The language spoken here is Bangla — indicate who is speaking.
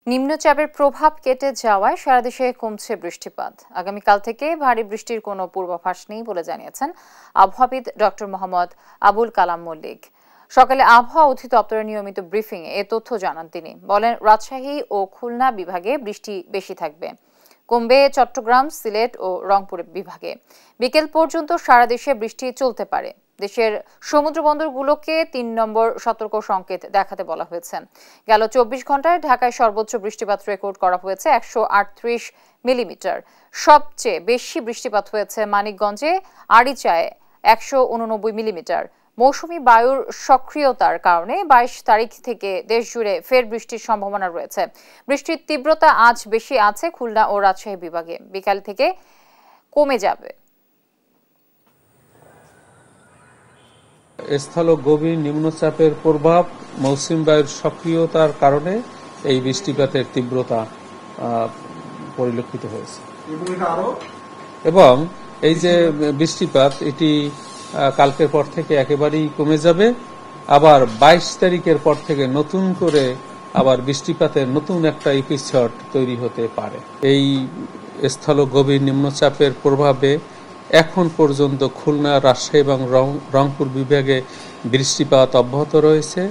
Speaker 1: নিম্নচাপের প্রভাব কেটে যাওয়ায় সারা দেশে কমছে বৃষ্টিপাত। আগামীকাল থেকে ভারী বৃষ্টির কোনো পূর্বাভাস নেই বলে জানিয়েছেন আবহাওয়াবিদ ডক্টর মোহাম্মদ আবুল কালাম মল্লিক। সকালে আবহাওয়া অধিদপ্তরের নিয়মিত ব্রিফিংয়ে এ তথ্য জানান তিনি। বলেন, রাজশাহী ও খুলনা বিভাগে বৃষ্টি বেশি থাকবে, কমবে চট্টগ্রাম, সিলেট ও রংপুর বিভাগে। বিকেল পর্যন্ত সারা দেশে বৃষ্টি চলতে পারে। দেশের সমুদ্র বন্দরগুলোকে ৩ নম্বর সতর্ক সংকেত দেখাতে বলা হয়েছে। গেল ২৪ ঘন্টায় ঢাকায় সর্বোচ্চ বৃষ্টিপাত রেকর্ড করা হয়েছে ১৩৮ মিলিমিটার। সবচেয়ে বেশি বৃষ্টিপাত হয়েছে মানিকগঞ্জে, আরিচায় ১৮৯ মিলিমিটার। মৌসুমী বায়ুর সক্রিয়তার কারণে ২২ তারিখ থেকে দেশজুড়ে ফের বৃষ্টির সম্ভাবনা রয়েছে। বৃষ্টির তীব্রতা আজ বেশি আছে খুলনা ও রাজশাহী বিভাগে, বিকাল থেকে কমে যাবে।
Speaker 2: স্থল গভীর নিম্নচাপের প্রভাব, মৌসুমী বায়ুর সক্রিয়তার কারণে এই বৃষ্টিপাতের তীব্রতা পরিলক্ষিত হয়েছে এবং এই যে বৃষ্টিপাত এটি কালকের পর থেকে একেবারেই কমে যাবে। আবার ২২ তারিখের পর থেকে নতুন করে আবার বৃষ্টিপাতের নতুন একটা এপিসোড তৈরি হতে পারে। এই স্থল গভীর নিম্নচাপের প্রভাবে এখন পর্যন্ত খুলনা, রাজশাহী এবং রংপুর বিভাগে বৃষ্টিপাত অব্যাহত রয়েছে।